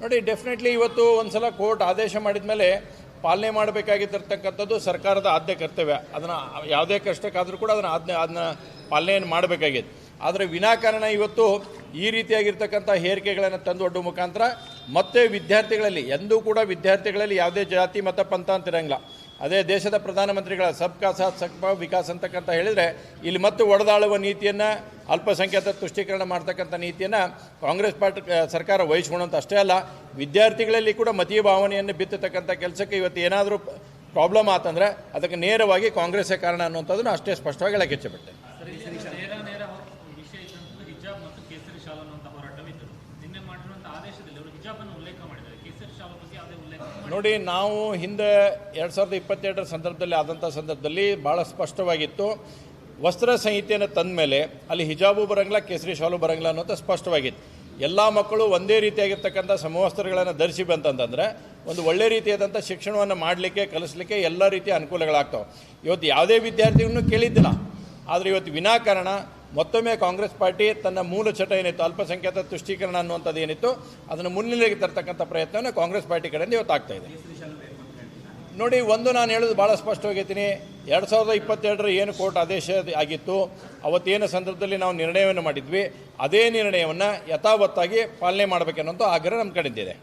ನೋಡಿ, ಡೆಫಿನೆಟ್ಲಿ ಇವತ್ತು ಒಂದು ಸಲ ಕೋರ್ಟ್ ಆದೇಶ ಮಾಡಿದ ಮೇಲೆ ಪಾಲನೆ ಮಾಡಬೇಕಾಗಿದ್ದಿರ್ತಕ್ಕಂಥದ್ದು ಸರ್ಕಾರದ ಆದ್ಯ ಕರ್ತವ್ಯ. ಅದನ್ನು ಯಾವುದೇ ಕಷ್ಟಕ್ಕಾದರೂ ಕೂಡ ಅದನ್ನು ಪಾಲನೆಯನ್ನು ಮಾಡಬೇಕಾಗಿದೆ. ಆದರೆ ವಿನಾಕಾರಣ ಇವತ್ತು ಈ ರೀತಿಯಾಗಿರ್ತಕ್ಕಂಥ ಹೇರಿಕೆಗಳನ್ನು ತಂದೊಡ್ಡ ಮುಖಾಂತರ ಮತ್ತೆ ವಿದ್ಯಾರ್ಥಿಗಳಲ್ಲಿ ಎಂದೂ ಕೂಡ ವಿದ್ಯಾರ್ಥಿಗಳಲ್ಲಿ ಯಾವುದೇ ಜಾತಿ ಮತ ಪಂಥ ಅಂತಿರಂಗಿಲ್ಲ. ಅದೇ ದೇಶದ ಪ್ರಧಾನಮಂತ್ರಿಗಳ ಸಬ್ಕಾ ಸಾಥ್ ಸಬ್ಕಾ ವಿಕಾಸ್ ಅಂತಕ್ಕಂಥ ಹೇಳಿದರೆ ಇಲ್ಲಿ ಮತ್ತೆ ಒಡೆದಾಳುವ ನೀತಿಯನ್ನು, ಅಲ್ಪಸಂಖ್ಯಾತ ತುಷ್ಟೀಕರಣ ಮಾಡ್ತಕ್ಕಂಥ ನೀತಿಯನ್ನು ಕಾಂಗ್ರೆಸ್ ಪಾರ್ಟಿ ಸರ್ಕಾರ ವಹಿಸ್ಕೊಳ್ಳೋಂಥ ಅಷ್ಟೇ ಅಲ್ಲ, ವಿದ್ಯಾರ್ಥಿಗಳಲ್ಲಿ ಕೂಡ ಮತೀಯ ಭಾವನೆಯನ್ನು ಬಿತ್ತತಕ್ಕಂಥ ಕೆಲಸಕ್ಕೆ ಇವತ್ತು ಏನಾದರೂ ಪ್ರಾಬ್ಲಮ್ ಆತಂದರೆ ಅದಕ್ಕೆ ನೇರವಾಗಿ ಕಾಂಗ್ರೆಸ್ಸೇ ಕಾರಣ ಅನ್ನುವಂಥದ್ದನ್ನು ಅಷ್ಟೇ ಸ್ಪಷ್ಟವಾಗಿ ಹೇಳಕ್ಕೆ ಇಚ್ಛೆಪಡ್ತೇನೆ. ನೋಡಿ, ನಾವು ಹಿಂದೆ 2022 ಸಂದರ್ಭದಲ್ಲಿ ಆದಂಥ ಸಂದರ್ಭದಲ್ಲಿ ಭಾಳ ಸ್ಪಷ್ಟವಾಗಿತ್ತು. ವಸ್ತ್ರ ಸಂಹಿತೆಯನ್ನು ತಂದ ಮೇಲೆ ಅಲ್ಲಿ ಹಿಜಾಬು ಬರಂಗಿಲ್ಲ, ಕೇಸರಿ ಶಾಲು ಬರಂಗಿಲ್ಲ ಅನ್ನೋದು ಸ್ಪಷ್ಟವಾಗಿತ್ತು. ಎಲ್ಲ ಮಕ್ಕಳು ಒಂದೇ ರೀತಿಯಾಗಿರ್ತಕ್ಕಂಥ ಸಮವಸ್ತ್ರಗಳನ್ನು ಧರಿಸಿ ಬಂತಂತಂದರೆ ಒಂದು ಒಳ್ಳೆ ರೀತಿಯಾದಂಥ ಶಿಕ್ಷಣವನ್ನು ಮಾಡಲಿಕ್ಕೆ, ಕಲಿಸಲಿಕ್ಕೆ ಎಲ್ಲ ರೀತಿಯ ಅನುಕೂಲಗಳಾಗ್ತವೆ. ಇವತ್ತು ಯಾವುದೇ ವಿದ್ಯಾರ್ಥಿಗಳನ್ನು ಕೇಳಿದ್ದಿಲ್ಲ. ಆದರೆ ಇವತ್ತು ವಿನಾಕಾರಣ ಮತ್ತೊಮ್ಮೆ ಕಾಂಗ್ರೆಸ್ ಪಾರ್ಟಿ ತನ್ನ ಮೂಲ ಚಟ ಏನಿತ್ತು, ಅಲ್ಪಸಂಖ್ಯಾತ ತುಷ್ಟೀಕರಣ ಅನ್ನುವಂಥದ್ದು ಏನಿತ್ತು, ಅದನ್ನು ಮುನ್ನೆಲೆಗೆ ತರ್ತಕ್ಕಂಥ ಪ್ರಯತ್ನವನ್ನು ಕಾಂಗ್ರೆಸ್ ಪಾರ್ಟಿ ಕಡೆಯಿಂದ ಇವತ್ತು ಆಗ್ತಾ ಇದೆ. ನೋಡಿ, ನಾನು ಹೇಳೋದು ಭಾಳ ಸ್ಪಷ್ಟವಾಗಿದ್ದೀನಿ. 2022 ಏನು ಕೋರ್ಟ್ ಆದೇಶ ಆಗಿತ್ತು, ಅವತ್ತೇನು ಸಂದರ್ಭದಲ್ಲಿ ನಾವು ನಿರ್ಣಯವನ್ನು ಮಾಡಿದ್ವಿ, ಅದೇ ನಿರ್ಣಯವನ್ನು ಯಥಾವತ್ತಾಗಿ ಪಾಲನೆ ಮಾಡಬೇಕನ್ನೋಂಥ ಆಗ್ರಹ ನಮ್ಮ ಕಡೆದಿದೆ.